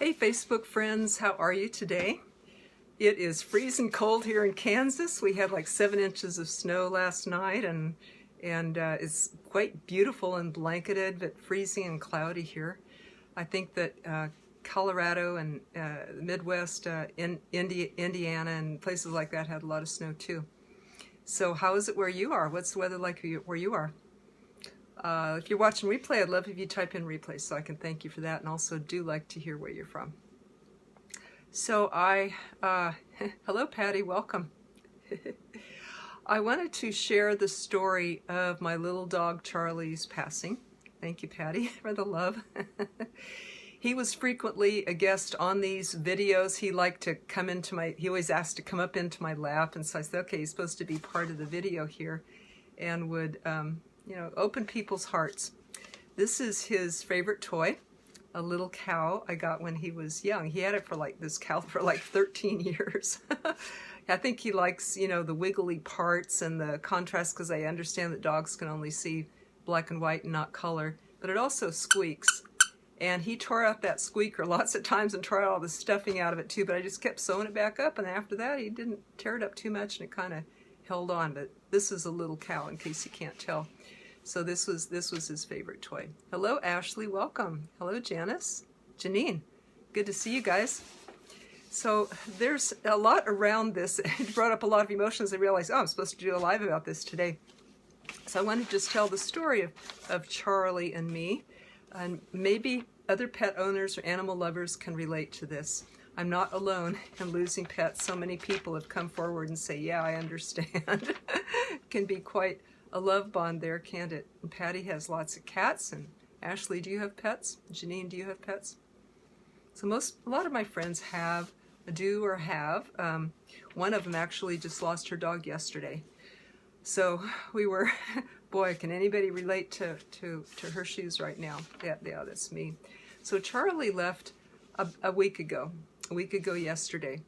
Hey Facebook friends, how are you today? It is freezing cold here in Kansas. We had like 7 inches of snow last night and it's quite beautiful and blanketed, but freezing and cloudy here. I think that Colorado and the Midwest, Indiana and places like that had a lot of snow too. So how is it where you are? What's the weather like where you are? If you're watching replay, I'd love if you type in replay so I can thank you for that, and also do like to hear where you're from. So hello Patty, welcome. I wanted to share the story of my little dog Charlie's passing. Thank you, Patty, for the love. He was frequently a guest on these videos. He liked to come into he always asked to come up into my lap, and so I said, okay, he's supposed to be part of the video here, and would open people's hearts. This is his favorite toy, a little cow I got when he was young. He had it for this cow for like 13 years. I think he likes, the wiggly parts and the contrast, because I understand that dogs can only see black and white and not color, but it also squeaks. And he tore out that squeaker lots of times and tore all the stuffing out of it too, but I just kept sewing it back up, and after that he didn't tear it up too much and it kind of held on. But this is a little cow, in case you can't tell. So this was his favorite toy. Hello Ashley, welcome. Hello Janice, Janine, good to see you guys. So there's a lot around this. It brought up a lot of emotions. I realized, I'm supposed to do a live about this today. So I want to just tell the story of Charlie and me, and maybe other pet owners or animal lovers can relate to this. I'm not alone in losing pets. So many people have come forward and say, yeah, I understand. Can be quite a love bond there, can't it? And Patty has lots of cats, and Ashley, do you have pets? Janine, do you have pets? So a lot of my friends have. One of them actually just lost her dog yesterday. So we were, boy, can anybody relate to her shoes right now? Yeah, that's me. So Charlie left a week ago yesterday,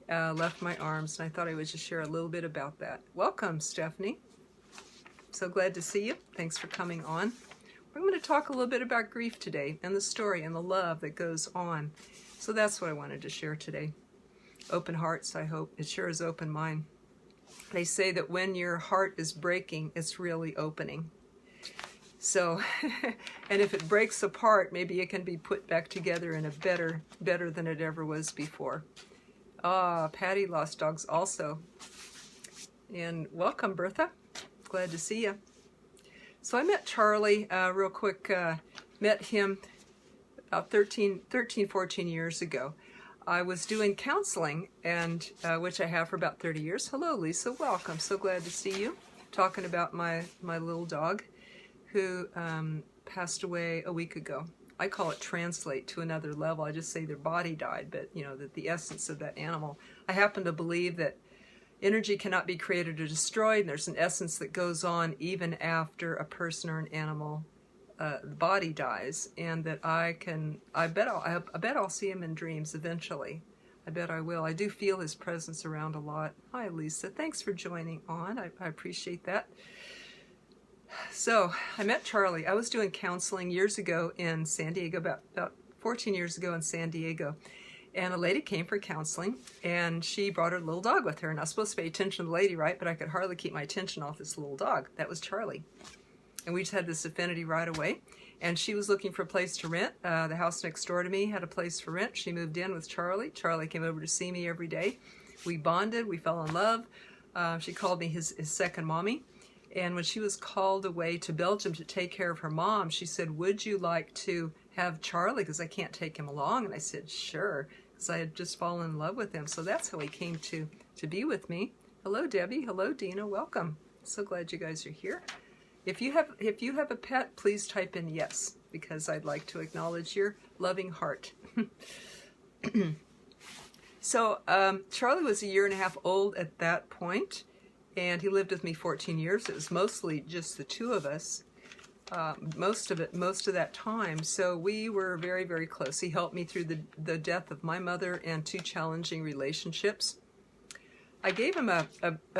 left my arms, and I thought I would just share a little bit about that. Welcome, Stephanie. So glad to see you. Thanks for coming on. We're going to talk a little bit about grief today, and the story and the love that goes on. So that's what I wanted to share today. Open hearts, I hope. It sure is open mine. They say that when your heart is breaking, it's really opening. So, and if it breaks apart, maybe it can be put back together in a better than it ever was before. Patty lost dogs also. And welcome, Bertha. Glad to see you. So I met Charlie real quick. Met him about 13, 14 years ago. I was doing counseling, and which I have for about 30 years. Hello, Lisa. Welcome. So glad to see you. Talking about my little dog who passed away a week ago. I call it translate to another level. I just say their body died, but that the essence of that animal. I happen to believe that energy cannot be created or destroyed, and there's an essence that goes on even after a person or an animal the body dies, and that I bet I'll see him in dreams eventually. I bet I will. I do feel his presence around a lot. Hi Lisa, thanks for joining on. I appreciate that. So I met Charlie. I was doing counseling years ago in San Diego, about 14 years ago in San Diego. And a lady came for counseling, and she brought her little dog with her. And I was supposed to pay attention to the lady, right? But I could hardly keep my attention off this little dog. That was Charlie. And we just had this affinity right away. And she was looking for a place to rent. The house next door to me had a place for rent. She moved in with Charlie. Charlie came over to see me every day. We bonded. We fell in love. She called me his second mommy. And when she was called away to Belgium to take care of her mom, she said, would you like to have Charlie? Because I can't take him along. And I said, sure. Because I had just fallen in love with him. So that's how he came to be with me. Hello, Debbie. Hello, Dina. Welcome. So glad you guys are here. If you have a pet, please type in yes, because I'd like to acknowledge your loving heart. So Charlie was 1.5 years old at that point, and he lived with me 14 years. It was mostly just the two of us. Most of that time. So we were very, very close. He helped me through the death of my mother and 2 challenging relationships. I gave him a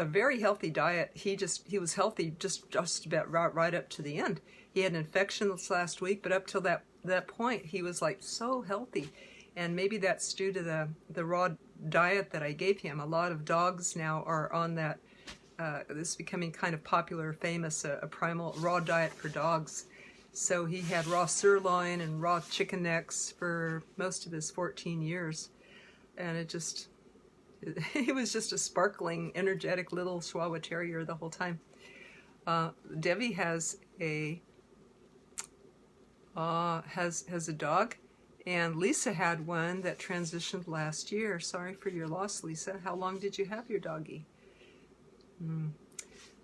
very healthy diet. He was healthy just about right up to the end. He had an infection this last week, but up till that point, he was like so healthy. And maybe that's due to the raw diet that I gave him. A lot of dogs now are on that, this is becoming kind of popular, famous, a primal raw diet for dogs. So he had raw sirloin and raw chicken necks for most of his 14 years. And he was just a sparkling, energetic little Chihuahua Terrier the whole time. Debbie has a dog, and Lisa had one that transitioned last year. Sorry for your loss, Lisa. How long did you have your doggie?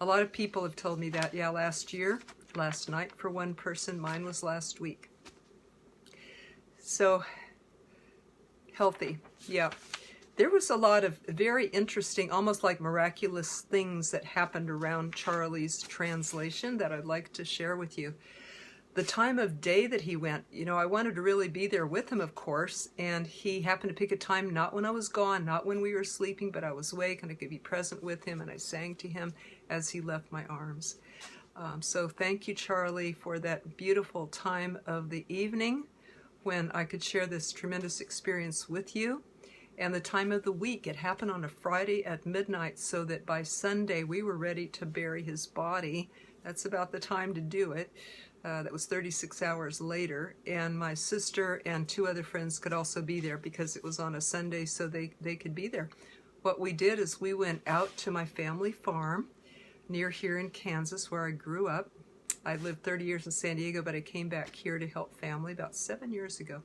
A lot of people have told me that. Yeah, last year, last night for one person. Mine was last week. So, healthy. Yeah. There was a lot of very interesting, almost like miraculous things that happened around Charley's translation that I'd like to share with you. The time of day that he went, I wanted to really be there with him, of course, and he happened to pick a time not when I was gone, not when we were sleeping, but I was awake and I could be present with him, and I sang to him as he left my arms. So thank you, Charley, for that beautiful time of the evening when I could share this tremendous experience with you. And the time of the week, it happened on a Friday at midnight, so that by Sunday we were ready to bury his body. That's about the time to do it. That was 36 hours later, and my sister and 2 other friends could also be there because it was on a Sunday, so they could be there. What we did is we went out to my family farm near here in Kansas, where I grew up. I lived 30 years in San Diego, but I came back here to help family about 7 years ago.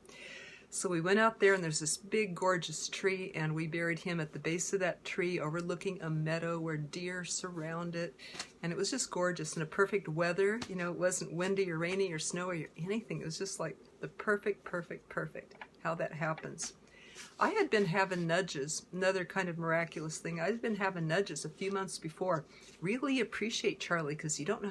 So we went out there, and there's this big, gorgeous tree, and we buried him at the base of that tree, overlooking a meadow where deer surround it. And it was just gorgeous, and a perfect weather. It wasn't windy or rainy or snowy or anything. It was just like the perfect how that happens. I had been having nudges, another kind of miraculous thing. I'd been having nudges a few months before. Really appreciate Charley, because you don't know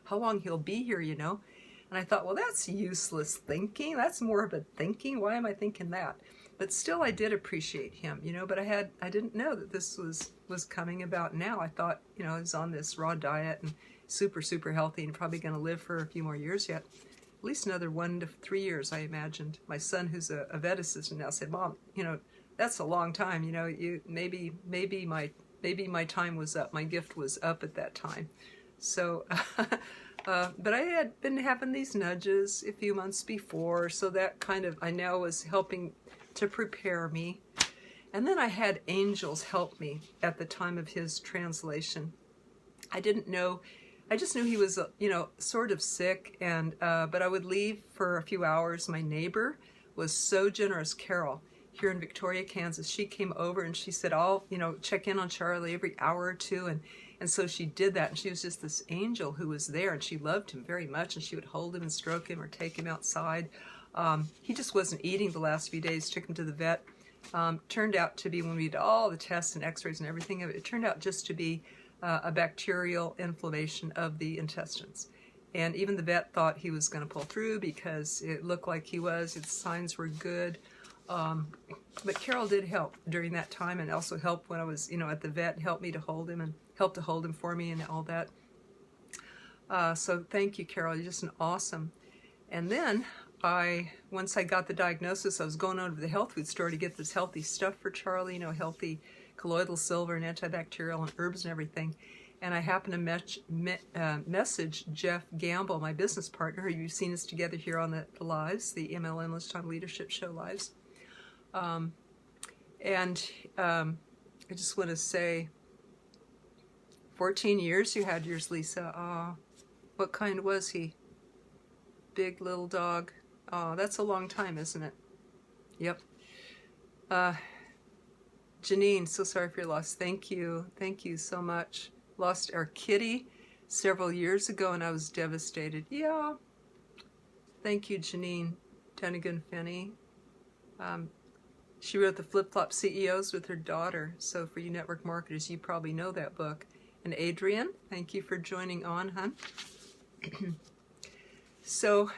how long he'll be here, And I thought, well, that's useless thinking. That's more of a thinking. Why am I thinking that? But still, I did appreciate him, But I didn't know that this was coming about now. I thought, he's on this raw diet and super healthy and probably going to live for a few more years yet. At least another 1 to 3 years, I imagined. My son, who's a vet assistant now, said, "Mom, that's a long time. Maybe my time was up. My gift was up at that time." So. But I had been having these nudges a few months before, so that I know was helping to prepare me. And then I had angels help me at the time of his translation. I didn't know, I just knew he was, sort of sick, and but I would leave for a few hours. My neighbor was so generous, Carol, here in Victoria, Kansas. She came over and she said, I'll, check in on Charley every hour or two, and so she did that, and she was just this angel who was there, and she loved him very much, and she would hold him and stroke him or take him outside. He just wasn't eating the last few days, took him to the vet. Turned out to be, when we did all the tests and x-rays and everything, it turned out just to be a bacterial inflammation of the intestines. And even the vet thought he was going to pull through because it looked like he was. Its signs were good. But Carol did help during that time, and also helped when I was, at the vet, helped me to hold him and helped to hold him for me and all that. So thank you, Carol. You're just an awesome. And then once I got the diagnosis, I was going over to the health food store to get this healthy stuff for Charley, healthy colloidal silver and antibacterial and herbs and everything. And I happened to message Jeff Gamble, my business partner, who you've seen us together here on the lives, the MLM Lunchtime Leadership Show lives. I just want to say, 14 years you had yours, Lisa. What kind was he? Big little dog. That's a long time, isn't it? Yep. Janine, so sorry for your loss. Thank you so much. Lost our kitty several years ago, and I was devastated. Yeah. Thank you, Janine Dunnigan-Finney. She wrote the Flip-Flop CEOs with her daughter. So for you network marketers, you probably know that book. And Adrian, thank you for joining on, hon. So,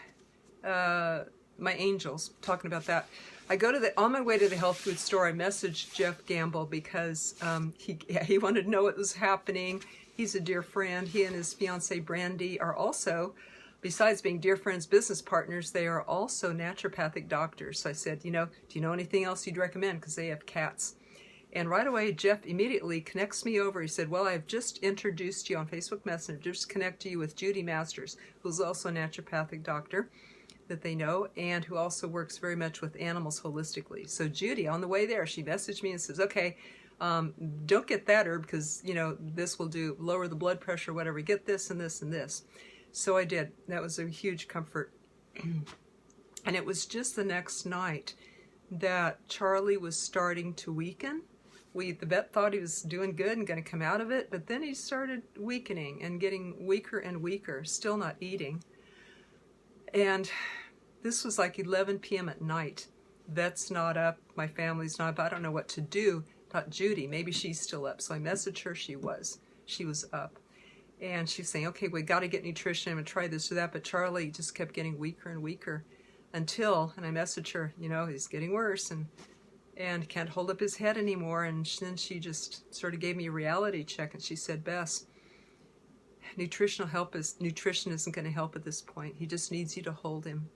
my angels, talking about that. I go on my way to the health food store, I messaged Jeff Gamble because he wanted to know what was happening. He's a dear friend. He and his fiancee Brandy are also besides being dear friends, business partners, they are also naturopathic doctors. So I said, do you know anything else you'd recommend? Because they have cats. And right away, Jeff immediately connects me over. He said, well, I've just introduced you on Facebook Messenger, just connect you with Judy Masters, who's also a naturopathic doctor that they know, and who also works very much with animals holistically. So Judy, on the way there, she messaged me and says, okay, don't get that herb because, this will lower the blood pressure, whatever. Get this and this and this. So I did. That was a huge comfort. And it was just the next night that Charley was starting to weaken. The vet thought he was doing good and going to come out of it, but then he started weakening and getting weaker and weaker, still not eating. And this was like 11 p.m. at night. Vet's not up, my family's not up, I don't know what to do. Thought Judy, maybe she's still up. So I messaged her, she was up. And she's saying, okay, we got to get nutrition, I'm going to try this or that, but Charley just kept getting weaker and weaker until, and I messaged her, he's getting worse and can't hold up his head anymore. And then she just sort of gave me a reality check, and she said, Bess, nutrition isn't going to help at this point. He just needs you to hold him.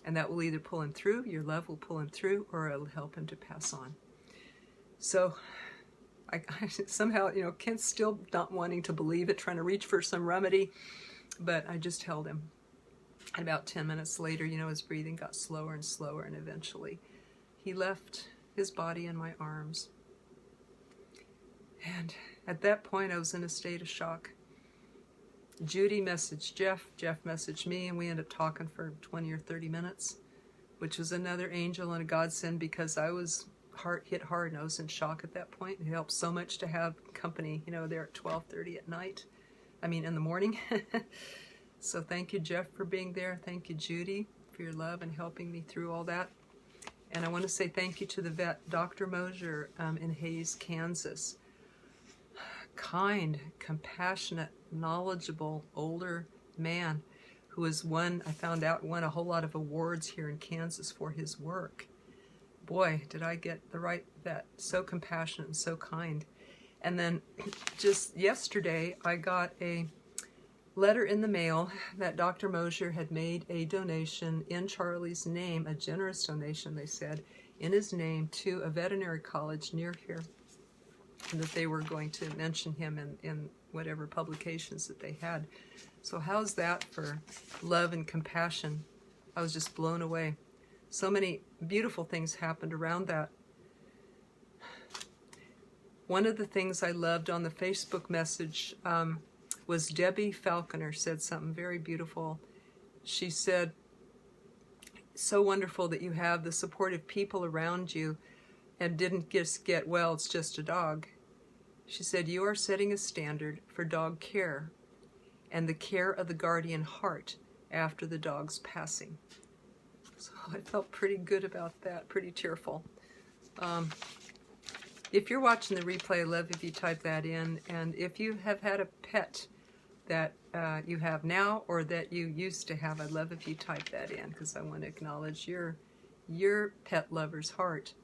And that will either pull him through, your love will pull him through, or it'll help him to pass on. So I somehow, Kent's still not wanting to believe it, trying to reach for some remedy, but I just held him. And about 10 minutes later, his breathing got slower and slower, and eventually he left his body in my arms. And at that point, I was in a state of shock. Judy messaged Jeff messaged me, and we ended up talking for 20 or 30 minutes, which was another angel and a godsend because I was hit hard and I was in shock at that point. It helped so much to have company, there at 12:30 at night. In the morning. So thank you, Jeff, for being there. Thank you, Judy, for your love and helping me through all that. And I want to say thank you to the vet, Dr. Mosier, in Hays, Kansas. Kind, compassionate, knowledgeable, older man who has won a whole lot of awards here in Kansas for his work. Boy, did I get the right vet. So compassionate and so kind. And then just yesterday, I got a letter in the mail that Dr. Mosier had made a donation in Charley's name, a generous donation, they said, in his name to a veterinary college near here, and that they were going to mention him in whatever publications that they had. So how's that for love and compassion? I was just blown away. So many beautiful things happened around that. One of the things I loved on the Facebook message was Debbie Falconer said something very beautiful. She said, so wonderful that you have the supportive people around you and didn't just get, well, it's just a dog. She said, you are setting a standard for dog care and the care of the guardian heart after the dog's passing. So I felt pretty good about that, pretty tearful. If you're watching the replay, I love if you type that in. And if you have had a pet that you have now or that you used to have, I'd love if you type that in because I want to acknowledge your pet lover's heart.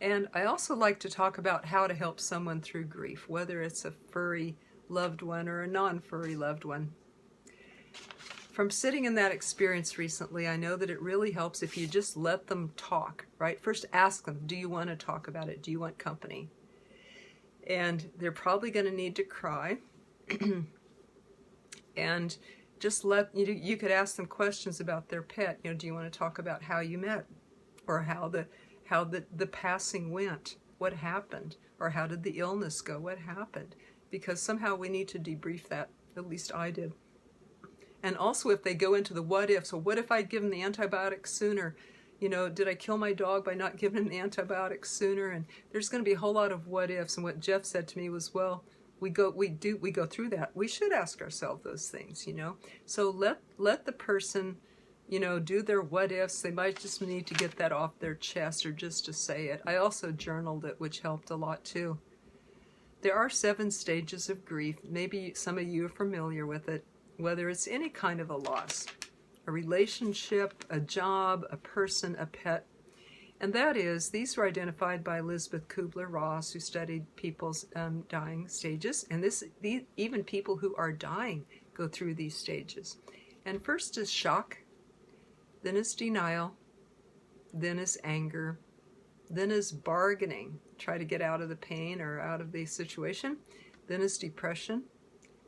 And I also like to talk about how to help someone through grief, whether it's a furry loved one or a non-furry loved one. From sitting in that experience recently, I know that it really helps if you just let them talk, right? First ask them, do you want to talk about it? Do you want company? And they're probably going to need to cry. And just you could ask them questions about their pet. Do you want to talk about how you met? Or how the passing went? What happened? Or how did the illness go? What happened? Because somehow we need to debrief that. At least I did. And also if they go into the what if, so what if I'd given the antibiotics sooner? Did I kill my dog by not giving him the antibiotics sooner? And there's going to be a whole lot of what ifs. And what Jeff said to me was, well, we go through that. We should ask ourselves those things, So let the person, do their what ifs. They might just need to get that off their chest or just to say it. I also journaled it, which helped a lot too. There are 7 stages of grief. Maybe some of you are familiar with it. Whether it's any kind of a loss, a relationship, a job, a person, a pet. And that is, these were identified by Elizabeth Kubler-Ross, who studied people's dying stages. And even people who are dying go through these stages. And first is shock, then is denial, then is anger, then is bargaining, try to get out of the pain or out of the situation, then is depression,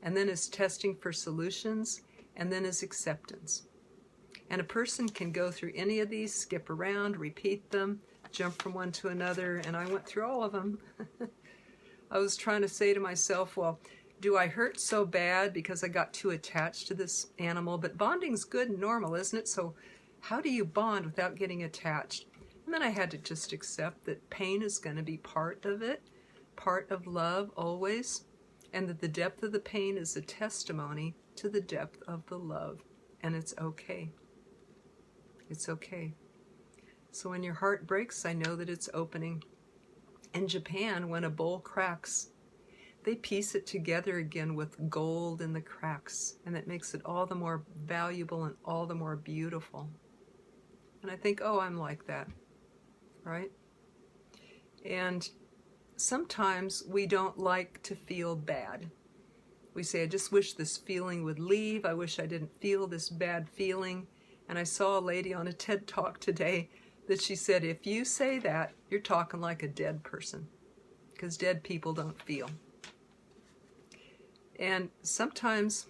and then is testing for solutions, and then is acceptance. And a person can go through any of these, skip around, repeat them, jump from one to another, and I went through all of them. I was trying to say to myself, well, do I hurt so bad because I got too attached to this animal? But bonding's good and normal, isn't it? So how do you bond without getting attached? And then I had to just accept that pain is going to be part of it, part of love always, and that the depth of the pain is a testimony to the depth of the love. And it's okay. It's okay. So when your heart breaks, I know that it's opening. In Japan, when a bowl cracks, they piece it together again with gold in the cracks, and that makes it all the more valuable and all the more beautiful. And I think, oh, I'm like that, right? And sometimes we don't like to feel bad. We say, I just wish this feeling would leave. I wish I didn't feel this bad feeling. And I saw a lady on a TED Talk today that she said, if you say that, you're talking like a dead person, because dead people don't feel. And sometimes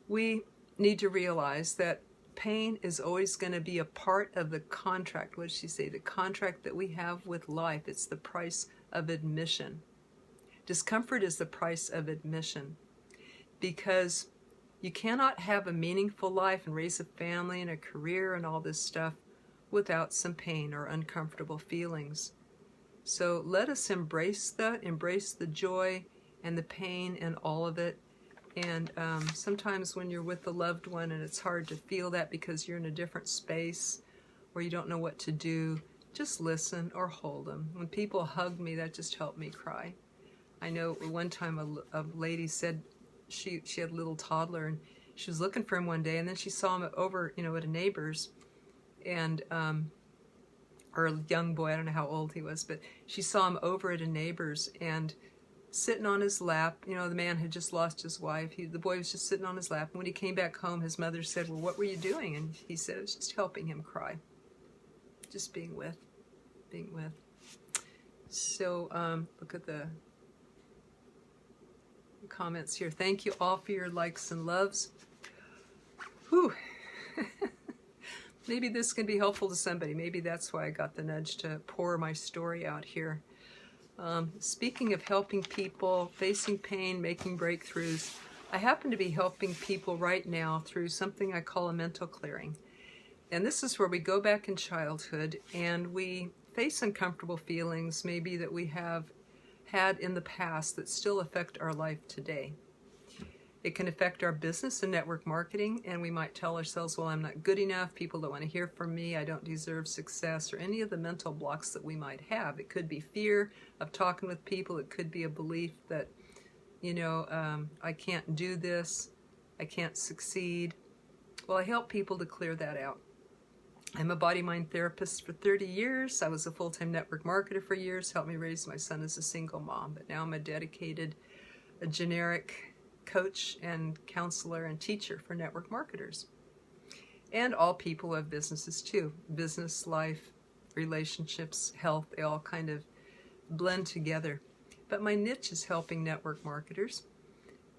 we need to realize that pain is always going to be a part of the contract. What did she say? The contract that we have with life. It's the price of admission. Discomfort is the price of admission, because you cannot have a meaningful life and raise a family and a career and all this stuff without some pain or uncomfortable feelings. So let us embrace the joy and the pain and all of it. And sometimes when you're with the loved one and it's hard to feel that because you're in a different space or you don't know what to do, just listen or hold them. When people hug me, that just helped me cry. I know one time a lady said she had a little toddler and she was looking for him one day, and then she saw him over, at a neighbor's, and or a young boy, I don't know how old he was, but she saw him over at a neighbor's and sitting on his lap. The man had just lost his wife. The boy was just sitting on his lap. And when he came back home, his mother said, well, what were you doing? And he said, I was just helping him cry. Just being with. So look at the comments here. Thank you all for your likes and loves. Whew. Maybe this can be helpful to somebody. Maybe that's why I got the nudge to pour my story out here. Speaking of helping people, facing pain, making breakthroughs, I happen to be helping people right now through something I call a mental clearing. And this is where we go back in childhood and we face uncomfortable feelings maybe that we have had in the past that still affect our life today. It can affect our business and network marketing, and we might tell ourselves, well, I'm not good enough, people don't want to hear from me, I don't deserve success, or any of the mental blocks that we might have. It could be fear of talking with people. It could be a belief that, I can't do this, I can't succeed. Well, I help people to clear that out. I'm a body-mind therapist for 30 years. I was a full-time network marketer for years, helped me raise my son as a single mom. But now I'm a generic coach and counselor and teacher for network marketers. And all people who have businesses too. Business, life, relationships, health, they all kind of blend together. But my niche is helping network marketers.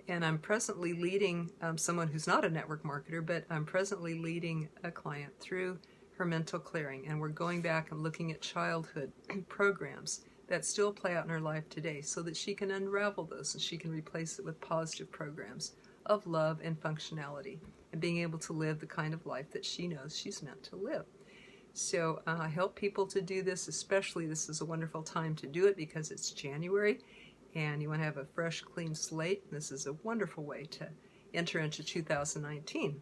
And I'm presently leading someone who's not a network marketer, but I'm presently leading a client through her mental clearing. And we're going back and looking at childhood programs that still play out in her life today so that she can unravel those and she can replace it with positive programs of love and functionality and being able to live the kind of life that she knows she's meant to live. So I help people to do this, especially this is a wonderful time to do it because it's January and you want to have a fresh, clean slate. This is a wonderful way to enter into 2019.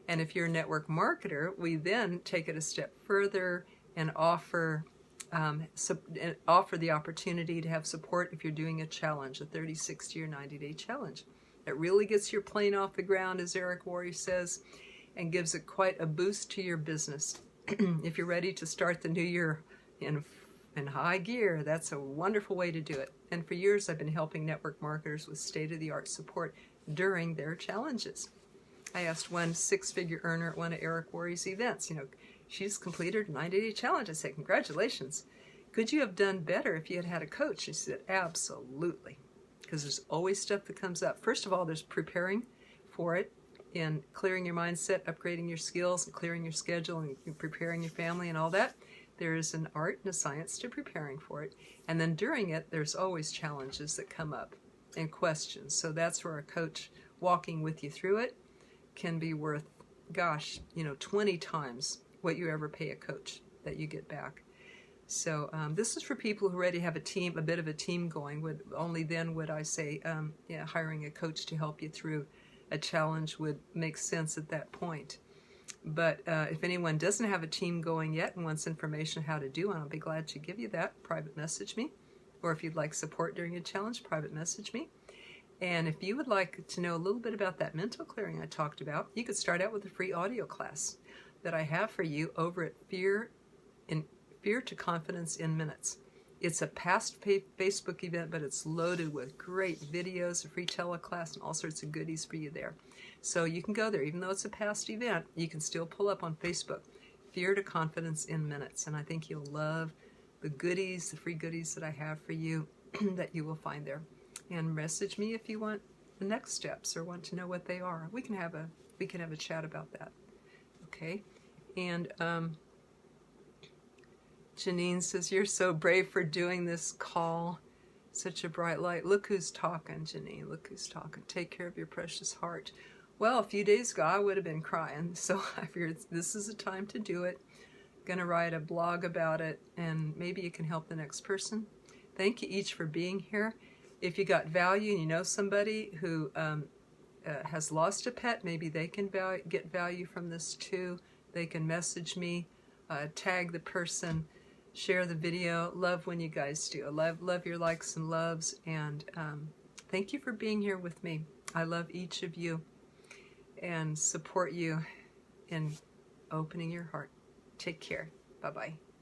And if you're a network marketer, we then take it a step further and offer the opportunity to have support if you're doing a challenge, a 30, 60, or 90-day challenge. It really gets your plane off the ground, as Eric Worre says, and gives it quite a boost to your business. If you're ready to start the new year in high gear, that's a wonderful way to do it. And for years, I've been helping network marketers with state-of-the-art support during their challenges. I asked one 6-figure earner at one of Eric Worre's events, she's completed a 90-day challenge. I said, congratulations. Could you have done better if you had had a coach? She said, absolutely. Because there's always stuff that comes up. First of all, there's preparing for it and clearing your mindset, upgrading your skills, and clearing your schedule, and preparing your family and all that. There is an art and a science to preparing for it. And then during it, there's always challenges that come up and questions. So that's where a coach walking with you through it can be worth, 20 times what you ever pay a coach that you get back. So this is for people who already have a bit of a team going. Only then would I say hiring a coach to help you through a challenge would make sense at that point. But if anyone doesn't have a team going yet and wants information on how to do it, I'll be glad to give you that. Private message me. Or if you'd like support during a challenge, private message me. And if you would like to know a little bit about that mental clearing I talked about, you could start out with a free audio class that I have for you over at Fear to Confidence in Minutes. It's a past Facebook event, but it's loaded with great videos, a free teleclass, and all sorts of goodies for you there. So you can go there. Even though it's a past event, you can still pull up on Facebook, Fear to Confidence in Minutes. And I think you'll love the goodies, the free goodies that I have for you that you will find there. And message me if you want the next steps or want to know what they are. We can have a chat about that. Okay? And Janine says, you're so brave for doing this call. Such a bright light. Look who's talking, Janine. Look who's talking. Take care of your precious heart. Well, a few days ago, I would have been crying. So I figured this is a time to do it. Going to write a blog about it, and maybe you can help the next person. Thank you each for being here. If you got value and you know somebody who has lost a pet, maybe they can get value from this too. They can message me, tag the person, share the video. Love when you guys do. Love your likes and loves, and thank you for being here with me. I love each of you and support you in opening your heart. Take care. Bye-bye.